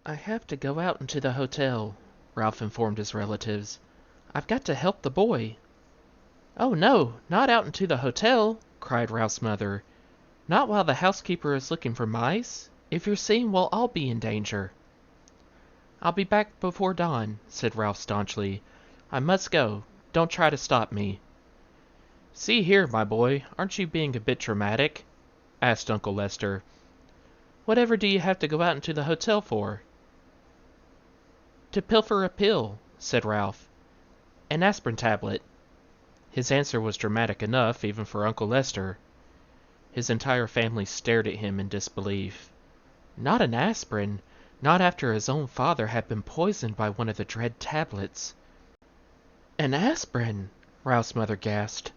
"I have to go out into the hotel," Ralph informed his relatives. "I've got to help the boy." "Oh no, not out into the hotel!" cried Ralph's mother. "Not while the housekeeper is looking for mice. If you're seen, we'll all be in danger." "I'll be back before dawn," said Ralph staunchly. "I must go. Don't try to stop me." "See here, my boy, aren't you being a bit dramatic?" asked Uncle Lester. "Whatever do you have to go out into the hotel for?" "To pilfer a pill," said Ralph. "An aspirin tablet." His answer was dramatic enough, even for Uncle Lester. His entire family stared at him in disbelief. Not an aspirin! Not after his own father had been poisoned by one of the dread tablets. "An aspirin!" Ralph's mother gasped.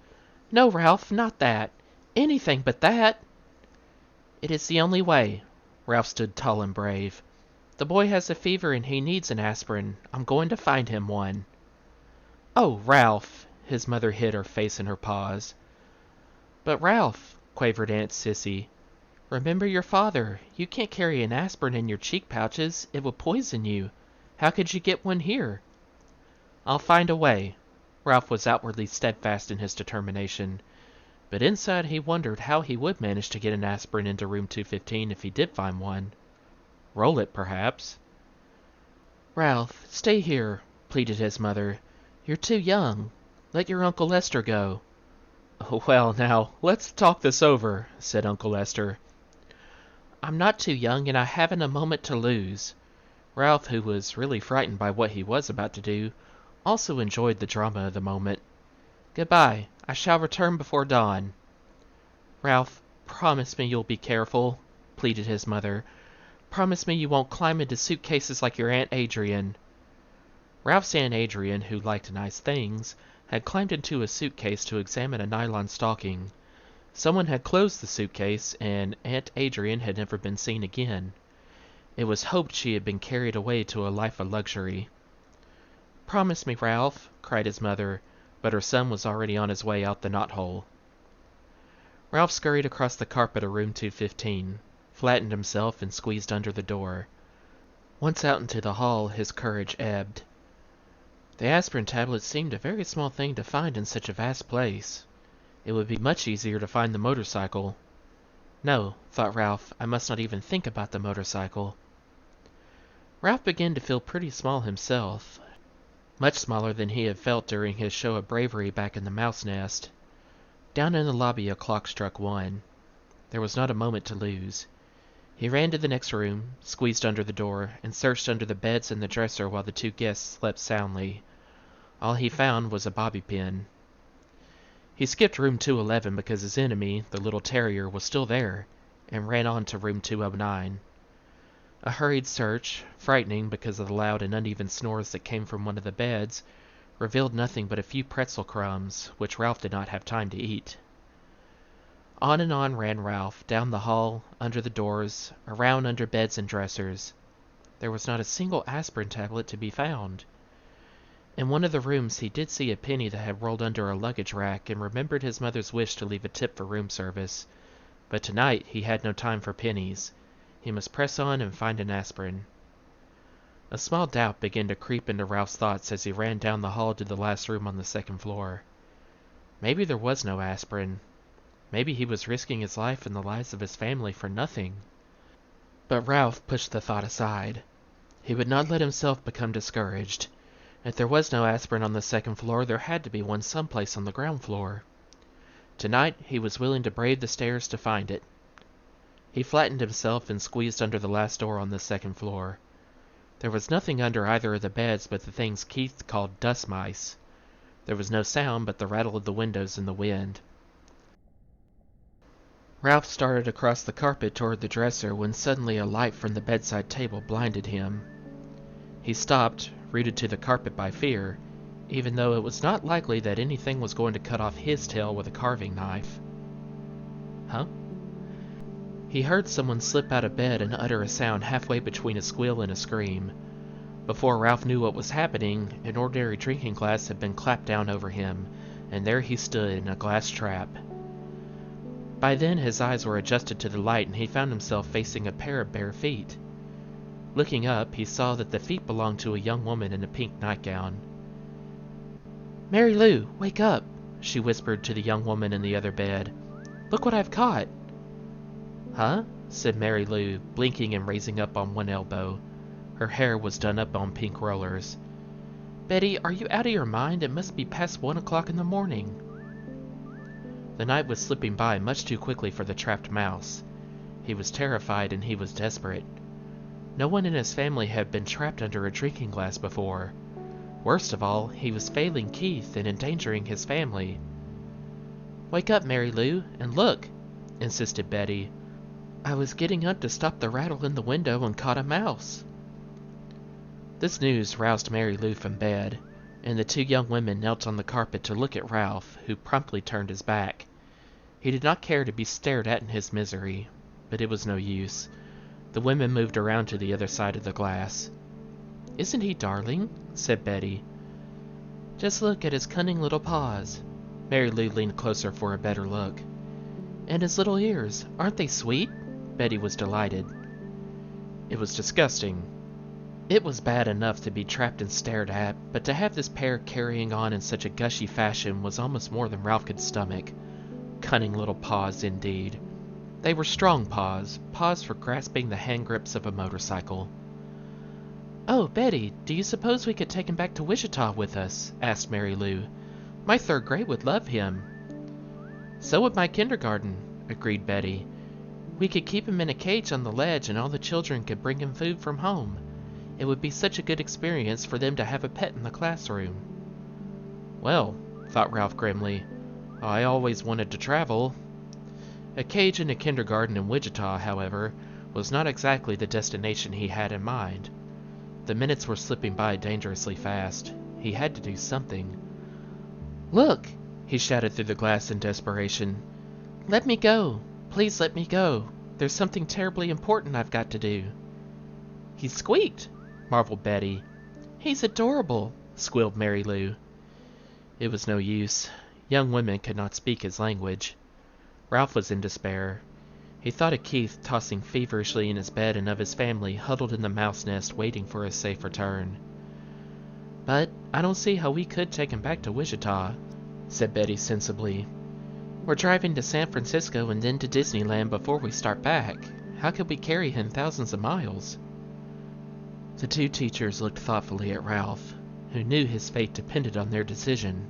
"No, Ralph, not that. Anything but that." "It is the only way." Ralph stood tall and brave. "The boy has a fever and he needs an aspirin. I'm going to find him one." "Oh, Ralph!" His mother hid her face in her paws. "But Ralph," quavered Aunt Sissy, "remember your father. You can't carry an aspirin in your cheek pouches. It would poison you. How could you get one here?" "I'll find a way." Ralph was outwardly steadfast in his determination, but inside he wondered how he would manage to get an aspirin into room 215 if he did find one. Roll it, perhaps. "Ralph, stay here," pleaded his mother. "You're too young. Let your Uncle Lester go." "Well, now, let's talk this over," said Uncle Lester. "I'm not too young, and I haven't a moment to lose." Ralph, who was really frightened by what he was about to do, also enjoyed the drama of the moment. "Goodbye. I shall return before dawn." "Ralph, promise me you'll be careful," pleaded his mother. "Promise me you won't climb into suitcases like your Aunt Adrian." Ralph's Aunt Adrian, who liked nice things, had climbed into a suitcase to examine a nylon stocking. Someone had closed the suitcase, and Aunt Adrian had never been seen again. It was hoped she had been carried away to a life of luxury. "Promise me, Ralph," cried his mother, but her son was already on his way out the knothole. Ralph scurried across the carpet of room 215, flattened himself, and squeezed under the door. Once out into the hall, his courage ebbed. The aspirin tablet seemed a very small thing to find in such a vast place. It would be much easier to find the motorcycle. No, thought Ralph, I must not even think about the motorcycle. Ralph began to feel pretty small himself, much smaller than he had felt during his show of bravery back in the mouse nest. Down in the lobby a clock struck 1. There was not a moment to lose. He ran to the next room, squeezed under the door, and searched under the beds and the dresser while the two guests slept soundly. All he found was a bobby pin. He skipped room 211 because his enemy, the little terrier, was still there, and ran on to room 209. A hurried search, frightening because of the loud and uneven snores that came from one of the beds, revealed nothing but a few pretzel crumbs, which Ralph did not have time to eat. On and on ran Ralph, down the hall, under the doors, around under beds and dressers. There was not a single aspirin tablet to be found. In one of the rooms he did see a penny that had rolled under a luggage rack, and remembered his mother's wish to leave a tip for room service. But tonight he had no time for pennies. He must press on and find an aspirin. A small doubt began to creep into Ralph's thoughts as he ran down the hall to the last room on the second floor. Maybe there was no aspirin. Maybe he was risking his life and the lives of his family for nothing. But Ralph pushed the thought aside. He would not let himself become discouraged. If there was no aspirin on the second floor, there had to be one someplace on the ground floor. Tonight he was willing to brave the stairs to find it. He flattened himself and squeezed under the last door on the second floor. There was nothing under either of the beds but the things Keith called dust mice. There was no sound but the rattle of the windows in the wind. Ralph started across the carpet toward the dresser when suddenly a light from the bedside table blinded him. He stopped, rooted to the carpet by fear, even though it was not likely that anything was going to cut off his tail with a carving knife. Huh? He heard someone slip out of bed and utter a sound halfway between a squeal and a scream. Before Ralph knew what was happening, an ordinary drinking glass had been clapped down over him, and there he stood in a glass trap. By then his eyes were adjusted to the light, and he found himself facing a pair of bare feet. Looking up, he saw that the feet belonged to a young woman in a pink nightgown. "Mary Lou, wake up," she whispered to the young woman in the other bed. "Look what I've caught." "Huh?" said Mary Lou, blinking and raising up on one elbow. Her hair was done up on pink rollers. "Betty, are you out of your mind? It must be past 1 o'clock in the morning." The night was slipping by much too quickly for the trapped mouse. He was terrified and he was desperate. No one in his family had been trapped under a drinking glass before. Worst of all, he was failing Keith and endangering his family. "Wake up, Mary Lou, and look," insisted Betty. "I was getting up to stop the rattle in the window and caught a mouse." This news roused Mary Lou from bed, and the two young women knelt on the carpet to look at Ralph, who promptly turned his back. He did not care to be stared at in his misery, but it was no use. The women moved around to the other side of the glass. "Isn't he darling?" said Betty. "Just look at his cunning little paws." Mary Lou leaned closer for a better look. "And his little ears, aren't they sweet?" Betty was delighted. It was disgusting. It was bad enough to be trapped and stared at, but to have this pair carrying on in such a gushy fashion was almost more than Ralph could stomach. Cunning little paws, indeed. They were strong paws, paws for grasping the hand grips of a motorcycle. "Oh, Betty, do you suppose we could take him back to Wichita with us?" asked Mary Lou. "My third grade would love him." "So would my kindergarten," agreed Betty. "We could keep him in a cage on the ledge and all the children could bring him food from home. It would be such a good experience for them to have a pet in the classroom." "Well," thought Ralph grimly, "I always wanted to travel." A cage in a kindergarten in Wichita, however, was not exactly the destination he had in mind. The minutes were slipping by dangerously fast. He had to do something. "Look!" he shouted through the glass in desperation. "Let me go! Please let me go! There's something terribly important I've got to do." "He squeaked!" marveled Betty. "He's adorable!" squealed Mary Lou. It was no use. Young women could not speak his language. Ralph was in despair. He thought of Keith tossing feverishly in his bed and of his family huddled in the mouse nest waiting for his safe return. "But I don't see how we could take him back to Wichita," said Betty sensibly. "We're driving to San Francisco and then to Disneyland before we start back. How could we carry him thousands of miles?" The two teachers looked thoughtfully at Ralph, who knew his fate depended on their decision.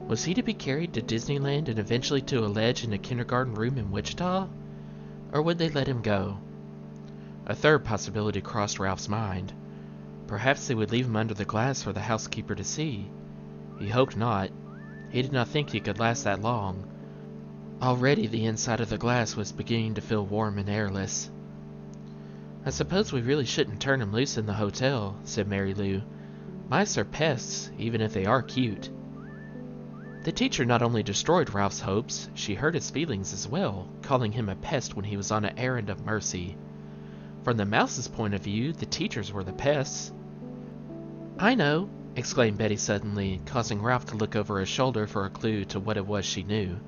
Was he to be carried to Disneyland and eventually to a ledge in a kindergarten room in Wichita? Or would they let him go? A third possibility crossed Ralph's mind. Perhaps they would leave him under the glass for the housekeeper to see. He hoped not. He did not think he could last that long. Already the inside of the glass was beginning to feel warm and airless. "I suppose we really shouldn't turn him loose in the hotel," said Mary Lou. "Mice are pests, even if they are cute." The teacher not only destroyed Ralph's hopes, she hurt his feelings as well, calling him a pest when he was on an errand of mercy. From the mouse's point of view, the teachers were the pests. "I know!" exclaimed Betty suddenly, causing Ralph to look over his shoulder for a clue to what it was she knew.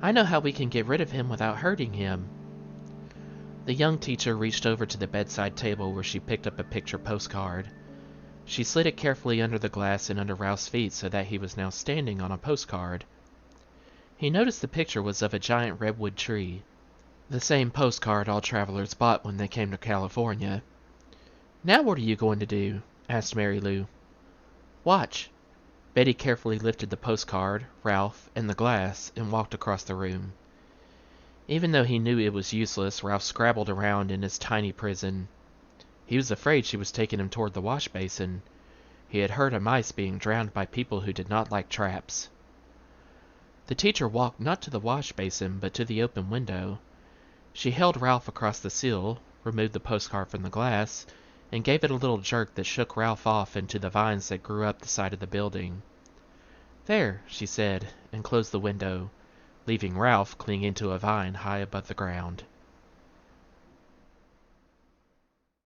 "I know how we can get rid of him without hurting him." The young teacher reached over to the bedside table where she picked up a picture postcard. She slid it carefully under the glass and under Ralph's feet so that he was now standing on a postcard. He noticed the picture was of a giant redwood tree. The same postcard all travelers bought when they came to California. "Now what are you going to do?" asked Mary Lou. "Watch." Betty carefully lifted the postcard, Ralph, and the glass and walked across the room. Even though he knew it was useless, Ralph scrabbled around in his tiny prison. He was afraid she was taking him toward the wash basin. He had heard of mice being drowned by people who did not like traps. The teacher walked not to the wash basin, but to the open window. She held Ralph across the sill, removed the postcard from the glass, and gave it a little jerk that shook Ralph off into the vines that grew up the side of the building. "There," she said, and closed the window, leaving Ralph clinging to a vine high above the ground.